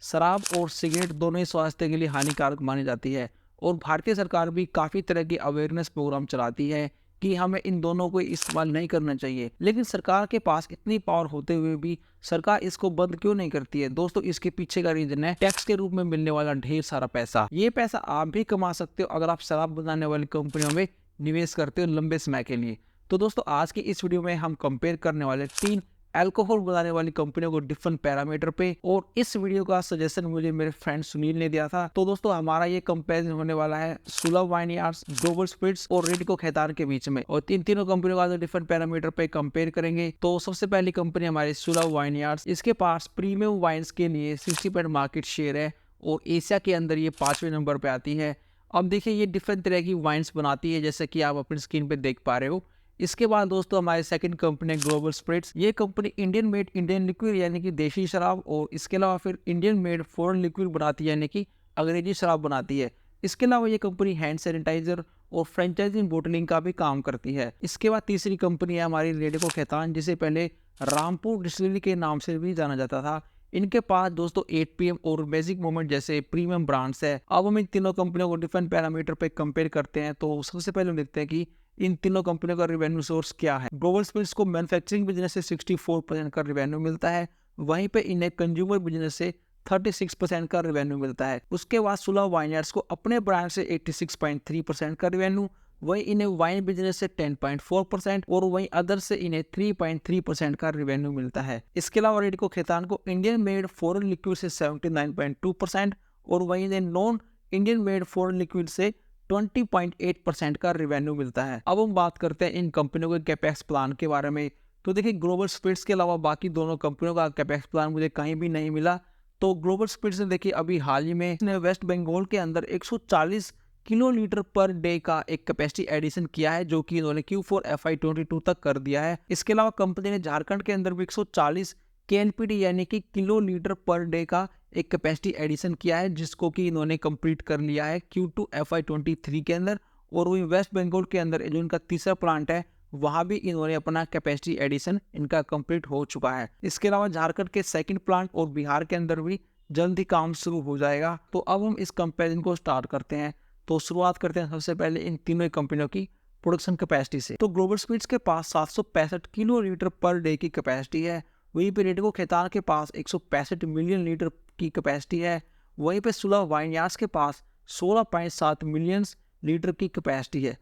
शराब और सिगरेट दोनों ही स्वास्थ्य के लिए हानिकारक मानी जाती है और भारतीय सरकार भी काफ़ी तरह के अवेयरनेस प्रोग्राम चलाती है कि हमें इन दोनों को इस्तेमाल नहीं करना चाहिए। लेकिन सरकार के पास इतनी पावर होते हुए भी सरकार इसको बंद क्यों नहीं करती है? दोस्तों, इसके पीछे का रीजन है टैक्स के रूप में मिलने वाला ढेर सारा पैसा। ये पैसा आप भी कमा सकते हो अगर आप शराब बनाने वाली कंपनियों में निवेश करते हो लंबे समय के लिए। तो दोस्तों, आज की इस वीडियो में हम कंपेयर करने वाले 3 अल्कोहल बनाने वाली कंपनियों को डिफरेंट पैरामीटर पे, और इस वीडियो का सजेशन मुझे मेरे फ्रेंड सुनील ने दिया था। तो दोस्तों, हमारा ये कंपैरिजन होने वाला है सुलभ वाइन यार्ड्स, ग्लोबल स्पिरिट्स और रेडिको खैतान के बीच में, और तीनों कंपनियों का डिफरेंट पैरामीटर पे कंपेयर करेंगे। तो सबसे पहली कंपनी हमारी सुलभ वाइन यार्ड्स। इसके पास प्रीमियम वाइन्स के लिए 60% मार्केट शेयर है और एशिया के अंदर ये 5वें नंबर पे आती है। अब देखिए, ये डिफरेंट तरह की वाइन्स बनाती है जैसे कि आप अपनी स्क्रीन पे देख पा रहे हो। इसके बाद दोस्तों, हमारी सेकंड कंपनी है ग्लोबल स्पिरिट्स। ये company Indian made Indian liquid यानी कि देशी शराब, और इसके अलावा फिर इंडियन मेड फॉरेन लिक्विड बनाती है यानी कि अंग्रेजी शराब बनाती है। इसके अलावा ये कंपनी हैंड सैनिटाइजर और फ्रेंचाइजी बोटलिंग का भी काम करती है। इसके बाद तीसरी कंपनी है हमारी रेडिको खैतान, जिसे पहले रामपुर डिस्टिलरी के नाम से भी जाना जाता था। इनके पास दोस्तों 8PM और मैजिक मोमेंट जैसे प्रीमियम ब्रांड्स है। अब हम इन तीनों कंपनियों को डिफरेंट पैरामीटर पे कंपेयर करते हैं। तो सबसे पहले हम देखते हैं कि इन तीनों कंपनियों का रिवेन्यू सोर्स क्या है। ग्लोबल स्पिरिट्स को मैन्युफैक्चरिंग बिजनेस से 64% का रिवेन्यू मिलता है, वहीं पे इन्हें कंज्यूमर बिजनेस से 36% का रिवेन्यू मिलता है। उसके बाद सुलभ वाइनयार्ड्स को अपने ब्रांड से 86.3% का रिवेन्यू, वहीं इन्हें वाइन बिजनेस से 10.4% और वहीं अदर से इन्हें 3.3% का रिवेन्यू मिलता है। इसके अलावा रेडिको खैतान को इंडियन मेड फॉरेन लिक्विड से 79.2% और वहीं इन्हें non Indian made foreign liquid से 20.8% का रिवेन्यू मिलता है। अब हम बात करते हैं इन कंपनियों के कैपेक्स प्लान के बारे में। तो देखिए, ग्लोबल स्पिरिट्स के अलावा बाकी दोनों कंपनियों का कैपेक्स प्लान मुझे कहीं भी नहीं मिला। तो ग्लोबल स्पिरिट्स ने देखिए अभी हाल ही में वेस्ट बंगाल के अंदर 140 किलो लीटर पर डे का एक कैपेसिटी एडिशन किया है, जो कि इन्होंने Q4 FY22 तक कर दिया है। इसके अलावा कंपनी ने झारखंड के अंदर भी 140 KLPD यानी कि किलो लीटर पर डे का एक कैपेसिटी एडिशन किया है, जिसको कि इन्होंने कंप्लीट कर लिया है Q2 FY23 के अंदर। और वही वेस्ट बंगाल के अंदर जो इनका तीसरा प्लांट है, वहां भी इन्होंने अपना कैपेसिटी एडिशन इनका कंप्लीट हो चुका है। इसके अलावा झारखंड के सेकंड प्लांट और बिहार के अंदर भी जल्द ही काम शुरू हो जाएगा। तो अब हम इस कंपेरिजन को स्टार्ट करते हैं। तो शुरुआत करते हैं सबसे पहले इन तीनों कंपनियों की प्रोडक्शन कैपेसिटी से। तो ग्लोबल स्पिरिट्स के पास 765 किलो लीटर पर डे की कैपेसिटी है, वहीं पे रेडिको खैतान के पास 165 मिलियन लीटर की कैपेसिटी है, वहीं पे सुलभ वाइनयार्ड्स के पास 16.7 मिलियन लीटर की कैपेसिटी है।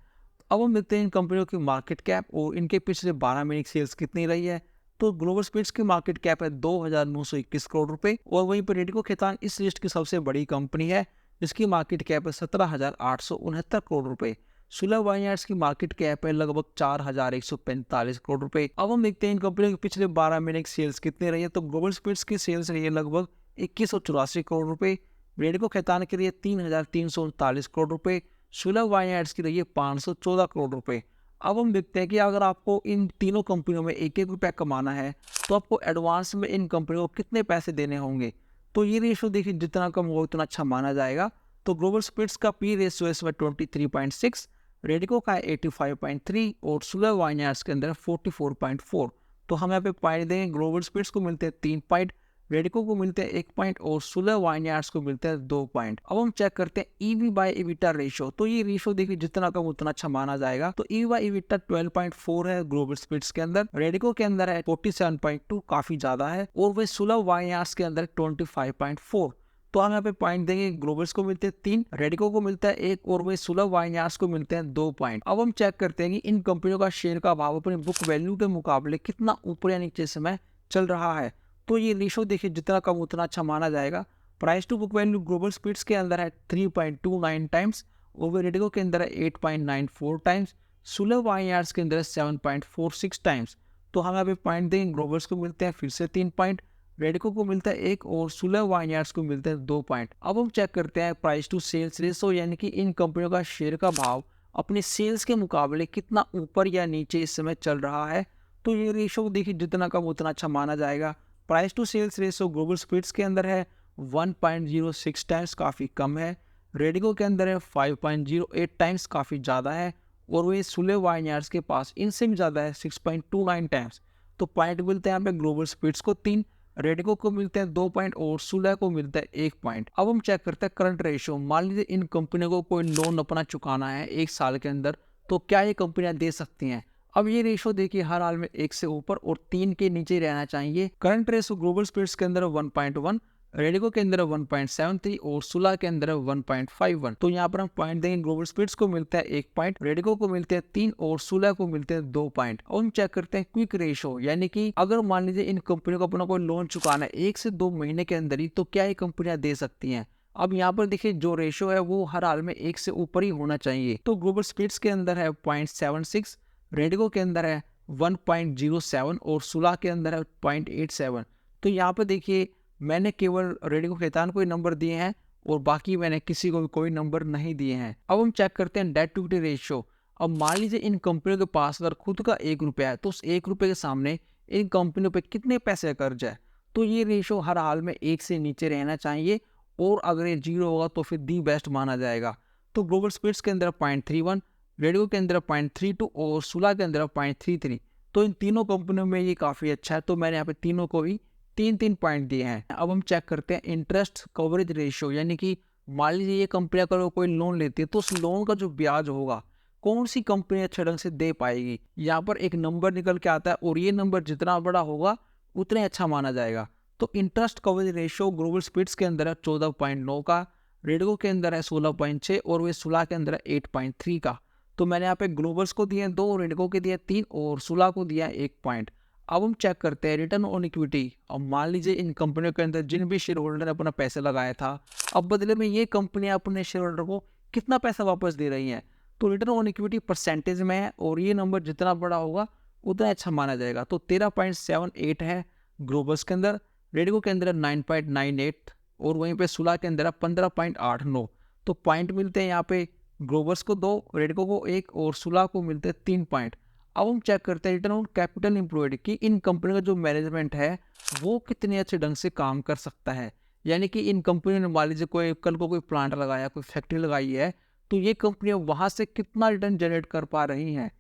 अब हम देखते हैं इन कंपनियों की मार्केट कैप और इनके पिछले 12 महीने की सेल्स कितनी रही है। तो ग्लोबल स्पिरिट्स की मार्केट कैप है 2,921 करोड़ रुपए, और वहीं पर रेडिको खैतान इस लिस्ट की सबसे बड़ी कंपनी है, जिसकी मार्केट कैप है 17,869 करोड़ रुपए। सुलभ वाइनयार्ड्स की मार्केट कैप है लगभग 4,145 करोड़ रुपए। अब हम देखते हैं इन कंपनियों के पिछले 12 महीने की सेल्स कितनी रही है। तो ग्लोबल स्पिरिट्स की सेल्स रही है लगभग 2184 करोड़ रुपए, रेडिको खैतान के लिए 3,339 करोड़ रुपए, सुलभ वाइनयार्ड्स की रही है 514 करोड़ रुपए। अब हम देखते हैं कि अगर आपको इन तीनों कंपनियों में एक एक रुपया कमाना है, तो आपको एडवांस में इन कंपनियों को कितने पैसे देने होंगे। तो ये रेशियो देखिए, जितना कम हो उतना अच्छा माना जाएगा। तो ग्लोबल स्पिरिट्स का P रेशियो इस 23.6, रेडिको का 85.3 और सुलभ वाइनयार्ड्स के अंदर 44.4। तो हम यहाँ पे पॉइंट देंगे, ग्लोबल स्पिरिट्स को मिलते हैं 3 पॉइंट, रेडिको को मिलते हैं 1 पॉइंट और सुलभ वाइनयार्ड्स को मिलते हैं 2 पॉइंट। अब हम चेक करते हैं EV/EBITDA रेशियो। तो ये रेशियो देखिए, जितना कम उतना अच्छा माना जाएगा। तो EV/EBITDA 12.4 है ग्लोबल स्पिरिट्स के अंदर, रेडिको के अंदर है 47.2, काफी ज्यादा है, और वही सुलभ वाइनयार्ड्स के अंदर 25.4। तो हम यहाँ पे पॉइंट देंगे, ग्लोबल्स को मिलते हैं 3, रेडिको को मिलता है 1 और वही सुलभ वाइनयार्ड्स को मिलते हैं 2 पॉइंट। अब हम चेक करते हैं कि इन कंपनियों का शेयर का भाव अपने बुक वैल्यू के मुकाबले कितना ऊपर या नीचे समय चल रहा है। तो ये रेशो देखिए, जितना कम उतना अच्छा माना जाएगा। Price to book value Global Spirits के अंदर है 3.29 टाइम्स, ओवर रेडिको के अंदर है 8.94 टाइम्स, सुलभ वाइनयार्ड्स के अंदर है 7.46 टाइम्स। तो हम यहाँ पे पॉइंट देंगे, ग्लोबल्स को मिलते हैं फिर से 3 पॉइंट, रेडिको को मिलता है 1 और सुलभ वाइनयार्ड्स को मिलते हैं 2 पॉइंट। अब हम चेक करते हैं प्राइस टू सेल्स रेशो, यानी कि इन कंपनियों का शेयर का भाव अपने सेल्स के मुकाबले कितना ऊपर या नीचे इस समय चल रहा है। तो ये रेशो देखिए, जितना कम उतना अच्छा माना जाएगा। Price to sales ratio Global Spirits के अंदर है 1.06 टाइम्स, काफ़ी कम है, रेडिको के अंदर है 5.08 टाइम्स, काफ़ी ज़्यादा है, और वही सुलभ वाइनयार्ड्स के पास इनसे भी ज़्यादा है 6.29 टाइम्स। तो पॉइंट मिलते हैं यहाँ पे ग्लोबल स्पिरिट्स को 3, रेडिको को मिलते हैं 2 पॉइंट और सुलह को मिलता है 1 पॉइंट। अब हम चेक करते हैं करंट रेशियो। मान लीजिए इन कंपनियों को कोई लोन अपना चुकाना है 1 साल के अंदर, तो क्या ये कंपनियां दे सकती हैं? अब ये रेशो देखिए हर हाल में 1 से ऊपर और 3 के नीचे रहना चाहिए। करंट रेशो ग्लोबल स्पिरिट्स के अंदर 1.1, रेडिको के अंदर 1.73 और सुलह के अंदर 1.51। तो यहाँ पर हम पॉइंट देंगे, ग्लोबल स्पिरिट्स को मिलता है 1 पॉइंट, रेडिको को मिलते हैं 3 और सुलह को मिलते हैं 2 पॉइंट। और हम चेक करते हैं क्विक रेशो, यानी कि अगर मान लीजिए इन कंपनियों को अपना कोई लोन चुकाना है 1 से 2 महीने के अंदर ही, तो क्या ये कंपनियां दे सकती हैं? अब यहाँ पर देखिए जो रेशो है वो हर हाल में 1 से ऊपर ही होना चाहिए। तो ग्लोबल स्पिरिट्स के अंदर है 0.76, रेडिको के अंदर है 1.07 और सुलह के अंदर है 0.87। तो यहाँ पर देखिए मैंने केवल रेडिको खैतान को ही नंबर दिए हैं और बाकी मैंने किसी को भी कोई नंबर नहीं दिए हैं। अब हम चेक करते हैं डेट टू इक्विटी रेशियो। अब मान लीजिए इन कंपनियों के पास अगर खुद का 1 रुपया है, तो उस 1 रुपये के सामने इन कंपनियों पे कितने पैसे का कर्ज है? तो ये रेशियो हर हाल में 1 से नीचे रहना चाहिए और अगर ये 0 होगा तो फिर दी बेस्ट माना जाएगा। तो ग्लोबल स्पिरिट्स के अंदर 0.31, रेडिको के अंदर 0.32 और सुलह के अंदर 0.33। तो इन तीनों कंपनियों में ये काफ़ी अच्छा है, तो मैंने यहाँ पे तीनों को भी 3-3 पॉइंट दिए हैं। अब हम चेक करते हैं इंटरेस्ट कवरेज रेशियो, यानी कि मान लीजिए ये कंपनियां अगर कोई लोन लेती है तो उस लोन का जो ब्याज होगा कौन सी कंपनी अच्छे ढंग से दे पाएगी। यहाँ पर एक नंबर निकल के आता है और ये नंबर जितना बड़ा होगा उतना अच्छा माना जाएगा। तो interest coverage ratio Global Spirits के अंदर है 14.9 का, रेडिको के अंदर है 16.6 और वे सुलह के अंदर है 8.3 का। तो मैंने यहाँ पे ग्लोबल्स को दिए 2, रेडिको के दिए 3 और सुलह को दिया 1 पॉइंट। अब हम चेक करते हैं रिटर्न ऑन इक्विटी। अब मान लीजिए इन कंपनियों के अंदर जिन भी शेयर होल्डर ने अपना पैसा लगाया था, अब बदले में ये कंपनियां अपने शेयर होल्डर को कितना पैसा वापस दे रही हैं। तो रिटर्न ऑन इक्विटी परसेंटेज में है और ये नंबर जितना बड़ा होगा उतना अच्छा माना जाएगा। तो 13.78 है ग्लोबल्स के अंदर, रेडिको के अंदर 9.98 और वहीं पे सुलह के अंदर 15.89। तो पॉइंट मिलते हैं यहाँ पे ग्लोबल्स को 2, रेडिको को 1 और सुलह को मिलते हैं 3 पॉइंट। अब हम चेक करते हैं रिटर्न ऑन कैपिटल एम्प्लॉयड कि इन कंपनियों का जो मैनेजमेंट है वो कितने अच्छे ढंग से काम कर सकता है। यानी कि इन कंपनियों ने मान लीजिए कोई कल को कोई प्लांट लगाया, कोई फैक्ट्री लगाई है, तो ये कंपनियां वहां से कितना रिटर्न जनरेट कर पा रही हैं।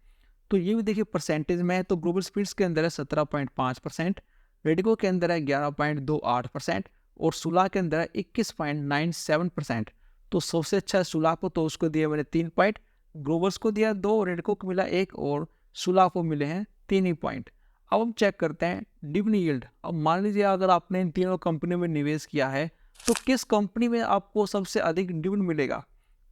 तो ये भी देखिए परसेंटेज में है। तो ग्लोबल स्पिरिट्स के अंदर है 17.5%, रेडिको के अंदर है 11.28% और सुलह के अंदर है 21.97%। तो सबसे अच्छा है सुलह को, तो उसको दिया मैंने 3 पॉइंट, ग्लोबल्स को दिया 2, रेडिको को मिला 1 और सुलह को मिले हैं 3 ही पॉइंट। अब हम चेक करते हैं डिविडेंड यील्ड। अब मान लीजिए अगर आपने इन तीनों कंपनी में निवेश किया है तो किस कंपनी में आपको सबसे अधिक डिविडेंड मिलेगा।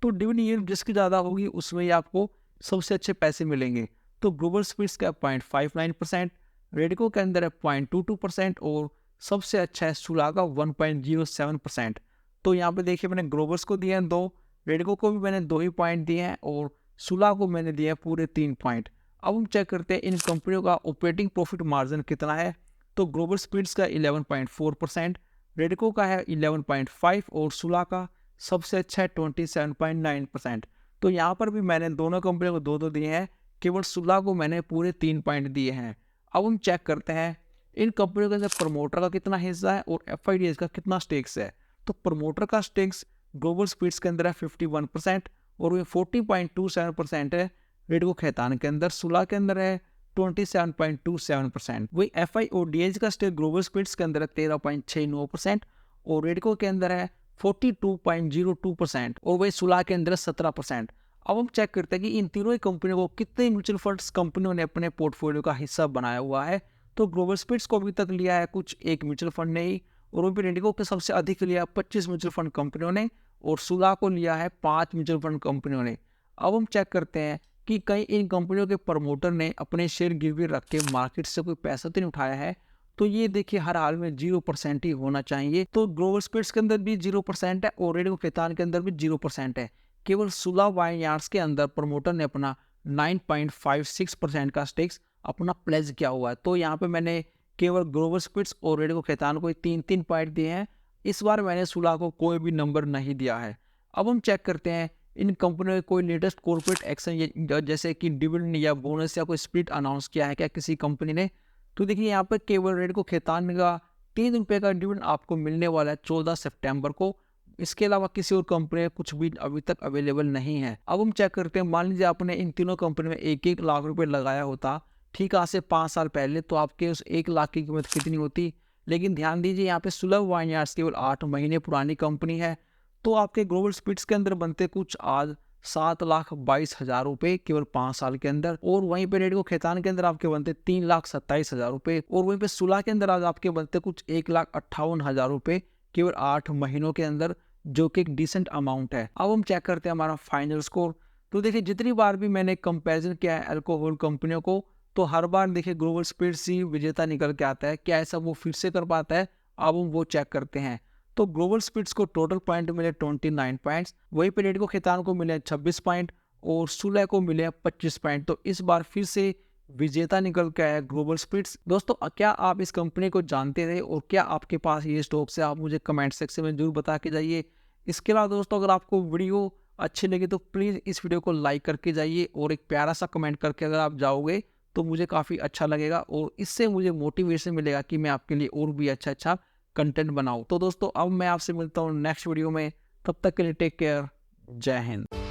तो डिविडेंड यील्ड जिसकी ज़्यादा होगी उसमें ही आपको सबसे अच्छे पैसे मिलेंगे। तो ग्लोबल स्पिरिट्स का 0.59%, रेडिको के अंदर है 0.22% और सबसे अच्छा है सुलह का 1.07%। तो यहाँ पे देखिए मैंने ग्लोबल्स को दिए हैं 2, रेडिको को भी मैंने 2 ही पॉइंट दिए हैं और सुलह को मैंने दिए हैं पूरे 3 पॉइंट। अब हम चेक करते हैं इन कंपनियों का ऑपरेटिंग प्रॉफिट मार्जिन कितना है। तो ग्लोबल स्पिरिट्स का 11.4%, रेडिको का है 11.5 और सुलह का सबसे अच्छा है 27.9%। तो यहाँ पर भी मैंने दोनों कंपनियों को 2-2 दिए हैं, केवल सुलह को मैंने पूरे 3 पॉइंट दिए हैं। अब हम चेक करते हैं इन कंपनियों के अंदर प्रमोटर का कितना हिस्सा है और एफआईडीएस का कितना स्टेक्स है। तो प्रमोटर का स्टेक्स ग्लोबल स्पिरिट्स के अंदर है 51% और वो 40.27% है रेडिको खैतान के अंदर, सुलह के अंदर है 27.27%। वही एफआईओडीएच का स्टेक ग्लोबल स्पिरिट्स के अंदर है 13.69% और रेडिको के अंदर है 42.02% और वही सुलह के अंदर 17%। अब हम चेक करते हैं कि इन तीनों ही कंपनियों को कितने म्यूचुअल फंड्स कंपनियों ने अपने पोर्टफोलियो का हिस्सा बनाया हुआ है। तो ग्लोबल स्पिरिट्स को अभी तक लिया है कुछ एक म्यूचुअल फंड ने ही, और वहीं पर रेडिको के सबसे अधिक लिया 25 म्यूचुअल फंड कंपनियों ने और सुलह को लिया है 5 म्यूचुअल फंड कंपनियों ने। अब हम चेक करते हैं कि कई इन कंपनियों के प्रमोटर ने अपने शेयर गिरवी रख के मार्केट से कोई पैसा तो नहीं उठाया है। तो ये देखिए हर हाल में 0% ही होना चाहिए। तो ग्लोबल स्पिरिट्स के अंदर भी 0% है और रेडिको खैतान के अंदर भी 0% है। केवल सुलह वाइन यार्ड्स के अंदर प्रमोटर ने अपना 9.56% का स्टेक्स अपना प्लेज किया हुआ है। तो यहाँ पे मैंने केवल ग्लोबल स्पिरिट्स और रेडिको खैतान को 3-3 पॉइंट दिए हैं। इस बार मैंने सुलह को कोई भी नंबर नहीं दिया है। अब हम चेक करते हैं इन कंपनियों ने कोई लेटेस्ट कॉर्पोरेट एक्शन जैसे कि डिविडेंड या बोनस या कोई स्प्लिट अनाउंस किया है क्या किसी कंपनी ने। तो देखिए यहाँ पर केवल रेडिको खैतान का 3 रुपये का डिविडेंड आपको मिलने वाला है 14 सितंबर को। इसके अलावा किसी और कंपनी में कुछ भी अभी तक अवेलेबल नहीं है। अब हम चेक करते हैं, मान लीजिए आपने इन तीनों कंपनी में 1-1 लाख रुपए लगाया होता ठीक आज से 5 साल पहले, तो आपके उस 1 लाख की कीमत कितनी होती। लेकिन ध्यान दीजिए यहाँ पे सुलभ वाइनयार्ड्स केवल 8 महीने पुरानी कंपनी है। तो आपके ग्लोबल स्पिरिट्स के अंदर बनते कुछ आज 7,22,000 रुपये केवल 5 साल के अंदर, और वहीं पे रेडको खैतान के अंदर आपके बनते 3,27,000 रुपये, और वहीं पे सुला के अंदर आज आपके बनते कुछ 1,58,000 रुपये केवल 8 महीनों के अंदर, जो कि एक डिसेंट अमाउंट है। अब हम चेक करते हैं हमारा फाइनल स्कोर। तो देखिए जितनी बार भी मैंने कंपैरिजन किया है अल्कोहल कंपनियों को, तो हर बार देखिए ग्लोबल स्पिरिट्स ही विजेता निकल के आता है। क्या ऐसा वो फिर से कर पाता है? अब हम वो चेक करते हैं। तो ग्लोबल स्पिरिट्स को टोटल पॉइंट मिले 29 पॉइंट्स, वहीं पे रेडको खैतान को मिले 26 पॉइंट और सुलह को मिले 25 पॉइंट। तो इस बार फिर से विजेता निकल के आया ग्लोबल स्पिरिट्स। दोस्तों क्या आप इस कंपनी को जानते थे और क्या आपके पास ये स्टॉक्स है? आप मुझे कमेंट सेक्शन में जरूर बता के जाइए। इसके अलावा दोस्तों अगर आपको वीडियो अच्छी लगी तो प्लीज़ इस वीडियो को लाइक करके जाइए और एक प्यारा सा कमेंट करके अगर आप जाओगे तो मुझे काफ़ी अच्छा लगेगा और इससे मुझे मोटिवेशन मिलेगा कि मैं आपके लिए और भी अच्छा कंटेंट बनाऊं। तो दोस्तों अब मैं आपसे मिलता हूं नेक्स्ट वीडियो में, तब तक के लिए टेक केयर, जय हिंद।